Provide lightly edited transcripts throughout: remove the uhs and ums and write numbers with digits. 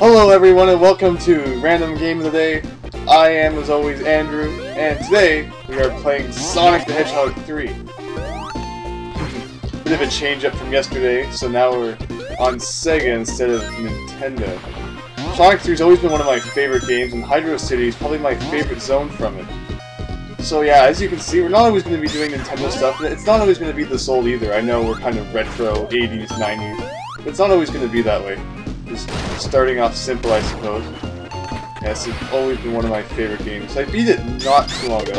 Hello everyone and welcome to Random Game of the Day. I am, as always, Andrew, and today we are playing Sonic the Hedgehog 3. Bit of a change up from yesterday, so now we're on Sega instead of Nintendo. Sonic 3 has always been one of my favorite games, and Hydrocity is probably my favorite zone from it. So yeah, as you can see, we're not always going to be doing Nintendo stuff. It's not always going to be this old either. I know we're kind of retro, 80s, 90s, but it's not always going to be that way. Just starting off simple, I suppose. Yes, it's always been one of my favorite games. I beat it not too long ago.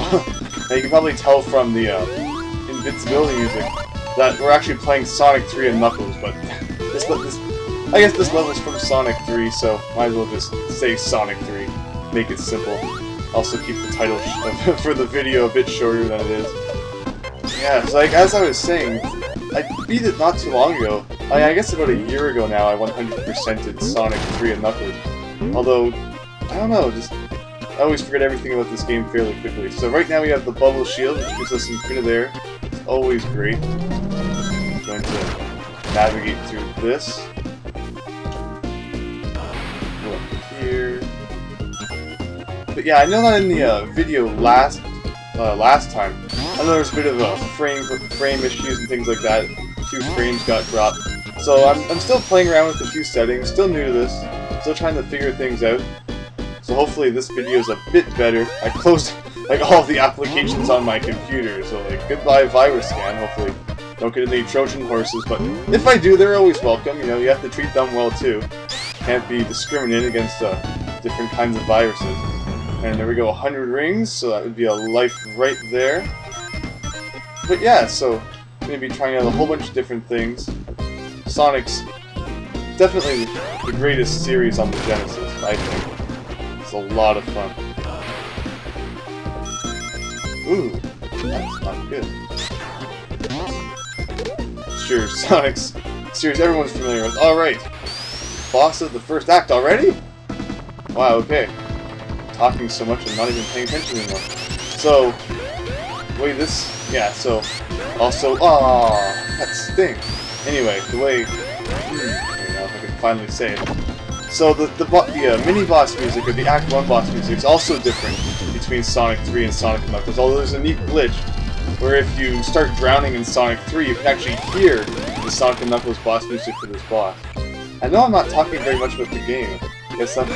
Now you can probably tell from the invincibility music that we're actually playing Sonic 3 and Knuckles, but I guess this level's from Sonic 3, so might as well just say Sonic 3. Make it simple. Also keep the title for the video a bit shorter than it is. Yeah, so like, as I was saying, I beat it not too long ago. I guess about a year ago now I 100%ed Sonic 3 and Knuckles. Although, I don't know, I always forget everything about this game fairly quickly. So right now we have the bubble shield, which gives us infinite air. It's always great. I'm going to navigate through this. Go up here. But yeah, I know that in the video last time, I know there was a bit of frame issues and things like that. A few frames got dropped. So I'm still playing around with a few settings, still new to this, still trying to figure things out. So hopefully this video is a bit better. I closed like all of the applications on my computer, so like goodbye virus scan. Hopefully don't get any Trojan horses, but if I do, they're always welcome. You know, you have to treat them well too. Can't be discriminated against different kinds of viruses. And there we go, 100 rings, so that would be a life right there. But yeah, so I'm going to be trying out a whole bunch of different things. Sonic's definitely the greatest series on the Genesis, I think. It's a lot of fun. Ooh, that's not good. Sure, Sonic's series everyone's familiar with. Alright, boss of the first act already? Wow, okay. Talking so much I'm not even paying attention anymore. So, wait, yeah, so, also, that stinks. Anyway, the way, now if I can finally say it. So the mini-boss music, or the Act 1 boss music, is also different between Sonic 3 and Sonic and Knuckles, although there's a neat glitch, where if you start drowning in Sonic 3, you can actually hear the Sonic and Knuckles boss music for this boss. I know I'm not talking very much about the game, there's some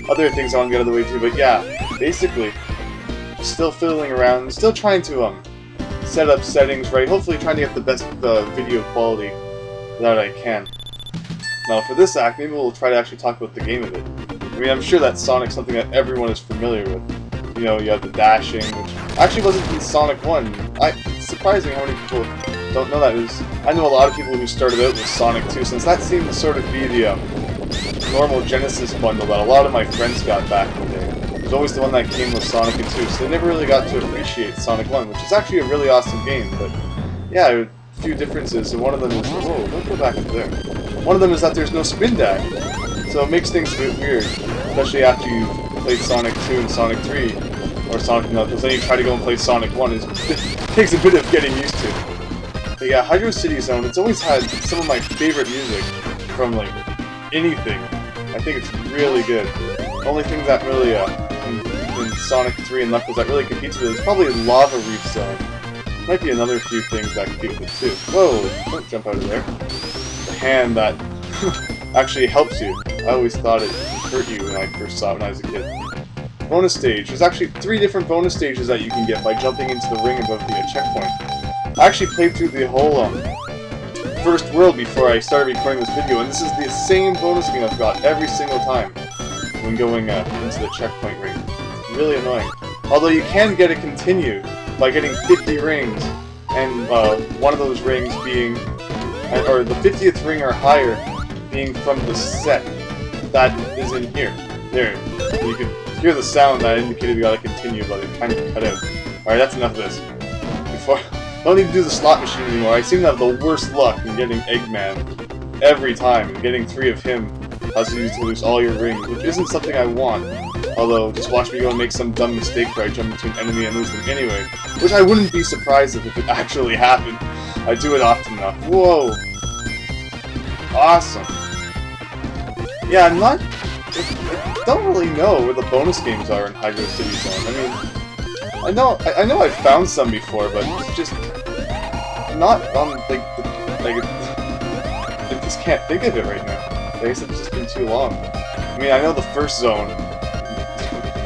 other things I want to get out of the way too, but yeah, basically, still fiddling around, still trying to set up settings right, hopefully trying to get the best video quality that I can. Now for this act, maybe we'll try to actually talk about the game a bit. I mean, I'm sure that Sonic's something that everyone is familiar with. You know, you have the dashing, which actually wasn't in Sonic 1. It's surprising how many people don't know that. I know a lot of people who started out with Sonic 2, since that seemed to sort of be the normal Genesis bundle that a lot of my friends got back in the day. It was always the one that came with Sonic and 2, so they never really got to appreciate Sonic 1, which is actually a really awesome game, but yeah, a few differences, and one of them is, whoa, don't go back up there. One of them is that there's no spin dash, so it makes things a bit weird, especially after you've played Sonic 2 and Sonic 3, or Sonic Knuckles, then you try to go and play Sonic 1, it takes a bit of getting used to. But yeah, Hydrocity Zone, it's always had some of my favorite music from, like, anything. I think it's really good. The only thing that really, in Sonic 3 and Knuckles that really competes with it is probably Lava Reef Zone. Might be another few things that compete with it too. Whoa, don't jump out of there. The hand that actually helps you. I always thought it hurt you when I first saw it when I was a kid. Bonus stage. There's actually 3 different bonus stages that you can get by jumping into the ring above the checkpoint. I actually played through the whole first world before I started recording this video, and this is the same bonus thing I've got every single time when going into the checkpoint ring. It's really annoying. Although you can get it continued by getting 50 rings, and one of those rings being, or the 50th ring or higher, being from the set that is in here. There. You can hear the sound that indicated we gotta continue, but it kind of cut out. Alright, that's enough of this. I don't need to do the slot machine anymore. I seem to have the worst luck in getting Eggman every time, and getting 3 of him causes you to lose all your rings, which isn't something I want. Although, just watch me go and make some dumb mistake where I jump into an enemy and lose them anyway, which I wouldn't be surprised if it actually happened. I do it often enough. Whoa! Awesome! Yeah, I'm not I don't really know where the bonus games are in Hydrocity Zone. I mean, I know I've found some before, but it's just not on I just can't think of it right now. I guess it's just been too long. I mean, I know the first zone,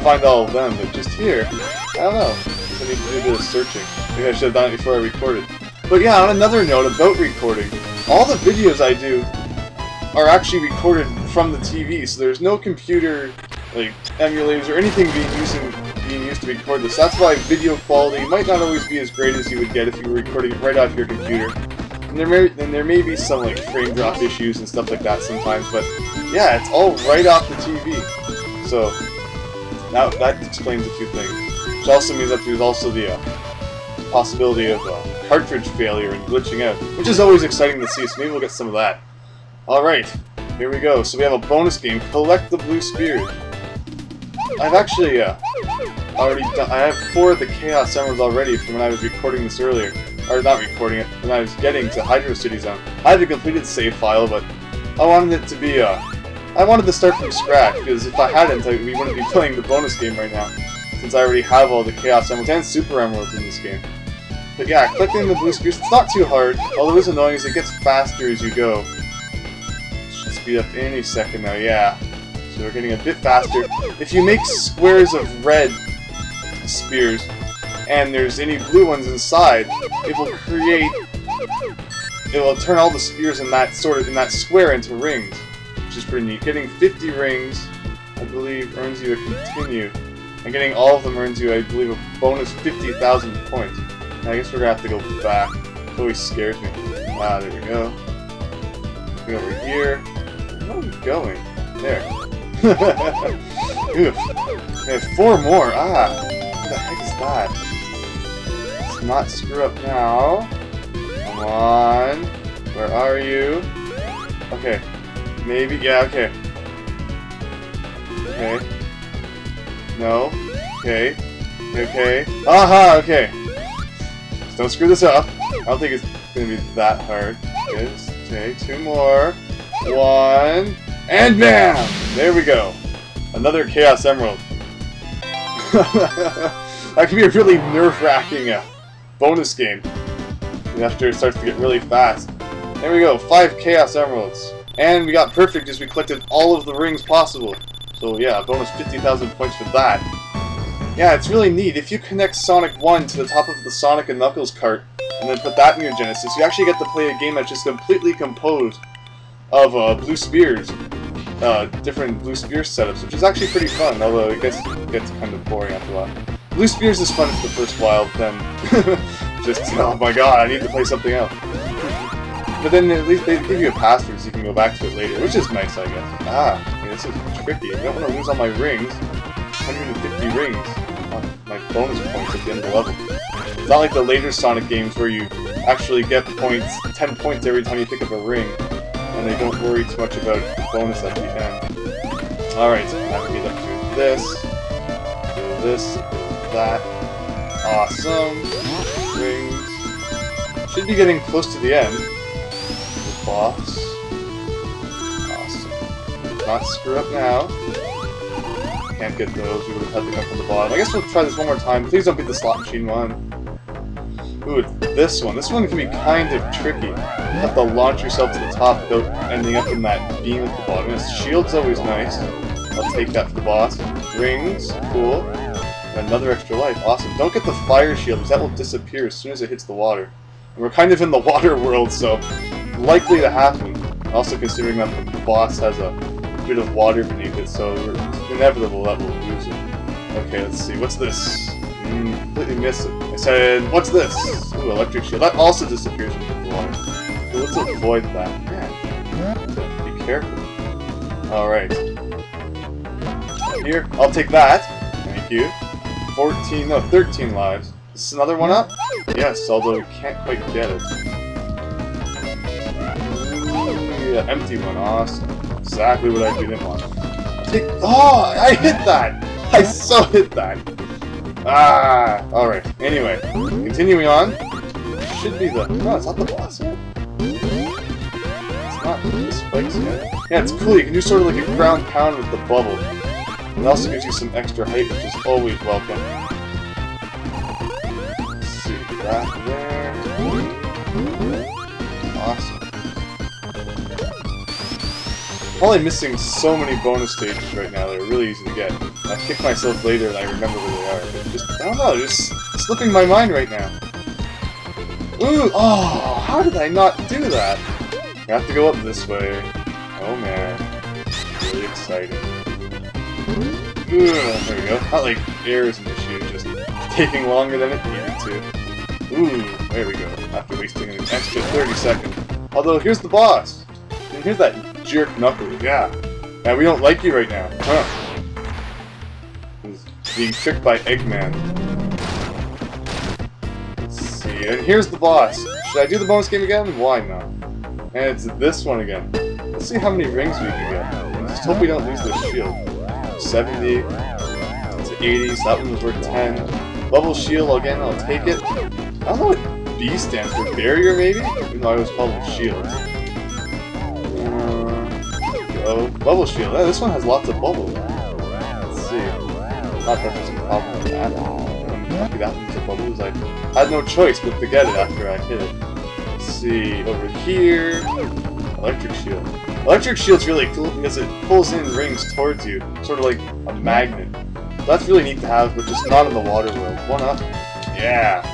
find all of them, but just here, I don't know. I need to do a bit of searching. Maybe I should have done it before I recorded. But yeah, on another note about recording, all the videos I do are actually recorded from the TV, so there's no computer, like, emulators or anything being used to record this. That's why video quality might not always be as great as you would get if you were recording it right off your computer. And there may be some, like, frame drop issues and stuff like that sometimes, but yeah, it's all right off the TV. So, now that explains a few things. Which also means that there's also the possibility of cartridge failure and glitching out, which is always exciting to see, so maybe we'll get some of that. Alright, here we go. So we have a bonus game, Collect the Blue Spears. I've actually already done, I have 4 of the Chaos Emeralds already from when I was recording this earlier. Or not recording it, when I was getting to Hydrocity Zone. I had a completed save file, but I wanted it to be, I wanted to start from scratch, because if I hadn't, we wouldn't be playing the bonus game right now, since I already have all the Chaos Emeralds and Super Emeralds in this game. But yeah, collecting the Blue Spears, it's not too hard. All it is annoying is it gets faster as you go. Should speed up any second now, yeah. So we're getting a bit faster. If you make squares of red spears, and there's any blue ones inside, it will turn all the spears in that square into rings, which is pretty neat. Getting 50 rings, I believe, earns you a continue, and getting all of them earns you, I believe, a bonus 50,000 points. And I guess we're gonna have to go back. It always scares me. Ah, there we go. Looking over here. Where are we going? There. Oof. We have 4 more. Ah, what the heck is that? Not screw up now. Come on. Where are you? Okay. Maybe. Yeah, okay. Okay. No. Okay. Okay. Aha! Okay. Just don't screw this up. I don't think it's gonna be that hard. Okay, just take 2 more. 1. And bam! There we go. Another Chaos Emerald. That can be a really nerve-wracking bonus game after it starts to get really fast. There we go, 5 Chaos Emeralds. And we got perfect as we collected all of the rings possible. So yeah, bonus 50,000 points for that. Yeah, it's really neat. If you connect Sonic 1 to the top of the Sonic and Knuckles cart, and then put that in your Genesis, you actually get to play a game that's just completely composed of blue spears. Different blue spear setups, which is actually pretty fun, although I guess it gets kind of boring after a while. Blue Spears is fun for the first while, then just, oh my god, I need to play something else. But then at least they give you a password so you can go back to it later, which is nice, I guess. Ah, yeah, this is tricky. I don't want to lose all my rings. 150 rings. My bonus points at the end of the level. It's not like the later Sonic games where you actually get points, 10 points every time you pick up a ring, and they don't worry too much about the bonus at the end. Alright, now we get up to this, this, that. Awesome. Rings. Should be getting close to the end. The boss. Awesome. Not screw up now. Can't get those. We would have had to come from the bottom. I guess we'll try this one more time. Please don't beat the slot machine one. Ooh, this one. This one can be kind of tricky. You have to launch yourself to the top without ending up in that beam at the bottom. This shield's always nice. I'll take that for the boss. Rings. Cool. Another extra life. Awesome. Don't get the fire shield, because that will disappear as soon as it hits the water. And we're kind of in the water world, so likely to happen. Also considering that the boss has a bit of water beneath it, so it's inevitable that we'll lose it. Okay, let's see. What's this? Completely missed it. I said, what's this? Ooh, electric shield. That also disappears when you hit the water. So let's avoid that. Man, be careful. Alright. Here, I'll take that. Thank you. 13 lives. Is this another one up? Yes, although we can't quite get it. Ooh, yeah, empty one. Awesome. Exactly what I didn't want. Oh, I hit that! I so hit that! Ah, alright. Anyway, continuing on. Should be the... No, it's not the boss yet. It's not this spikes again. Yeah, it's cool. You can do sort of like a ground pound with the bubble. It also gives you some extra height, which is always welcome. Let's see, that there. Awesome. Probably missing so many bonus stages right now that are really easy to get. I'll kick myself later and I remember where they are. But just, I don't know, just slipping my mind right now. Ooh! Oh! How did I not do that? I have to go up this way. Oh man. Really exciting. Ooh, there we go. Not like air is an issue, just taking longer than it needed to. Ooh, there we go. After wasting an extra 30 seconds. Although, here's the boss! And here's that jerk Knuckles, yeah. Yeah, we don't like you right now. Huh. He's being tricked by Eggman. Let's see, and here's the boss. Should I do the bonus game again? Why not? And it's this one again. Let's see how many rings we can get. Just hope we don't lose this shield. 70 to 80, so that one was worth 10. Bubble shield, again, I'll take it. I don't know what B stands for. Barrier, maybe? Even though I always called it shield. Oh, bubble shield. Yeah, this one has lots of bubbles. Let's see. Not that there's a problem with that. Lucky that one's a bubbles. I had no choice but to get it after I hit it. Let's see. Over here. Electric shield. Electric shield's really cool because it pulls in rings towards you. Sort of like a magnet. So that's really neat to have, but just not in the water world. One up. Yeah.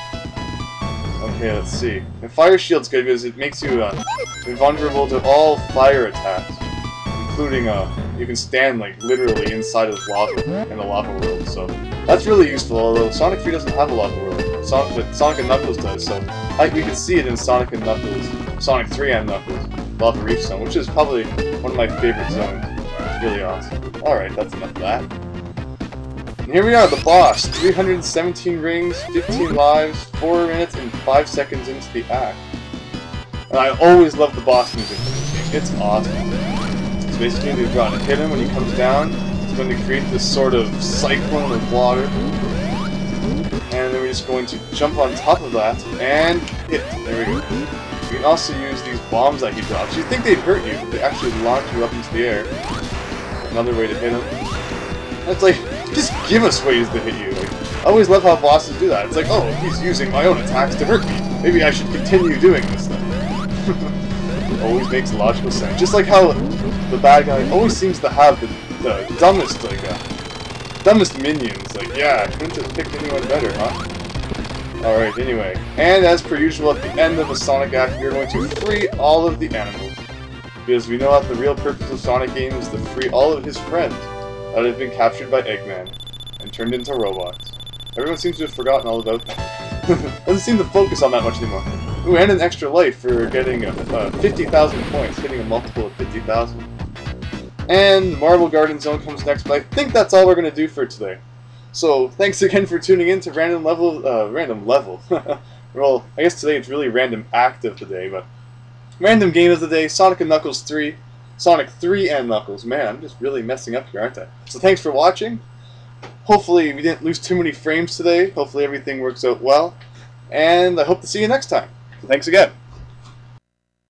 Okay, let's see. And fire shield's good because it makes you invulnerable to all fire attacks. Including, you can stand, like, literally inside of lava in the lava world, so that's really useful, although Sonic 3 doesn't have a lava world, but Sonic and Knuckles does, so we can see it in Sonic and Knuckles, Sonic 3 and Knuckles, Lava Reef Zone, which is probably one of my favorite zones. It's really awesome. Alright, that's enough of that. And here we are, the boss. 317 rings, 15 lives, 4 minutes and 5 seconds into the act. And I always love the boss music in this game. It's awesome. So basically, we've got to hit him when he comes down. It's going to create this sort of cyclone of water. And then we're just going to jump on top of that and hit. There we go. You can also use these bombs that he drops. You'd think they'd hurt you, but they actually launch you up into the air. Another way to hit him. And it's like, just give us ways to hit you. Like, I always love how bosses do that. It's like, oh, he's using my own attacks to hurt me. Maybe I should continue doing this then. Always makes logical sense. Just like how the bad guy always seems to have the dumbest, like, dumbest minions. Like, yeah, I couldn't have picked anyone better, huh? Alright, anyway. And as per usual, at the end of a Sonic act, we're going to free all of the animals. Because we know that the real purpose of Sonic games is to free all of his friends that have been captured by Eggman and turned into robots. Everyone seems to have forgotten all about that. Doesn't seem to focus on that much anymore. Ooh, and an extra life for getting 50,000 points, hitting a multiple of 50,000. And the Marble Garden Zone comes next, but I think that's all we're going to do for today. So, thanks again for tuning in to Random Level. Well, I guess today it's really Random Act of the Day, but Random Game of the Day, Sonic and Knuckles 3. Sonic 3 and Knuckles. Man, I'm just really messing up here, aren't I? So thanks for watching. Hopefully we didn't lose too many frames today. Hopefully everything works out well. And I hope to see you next time. So thanks again.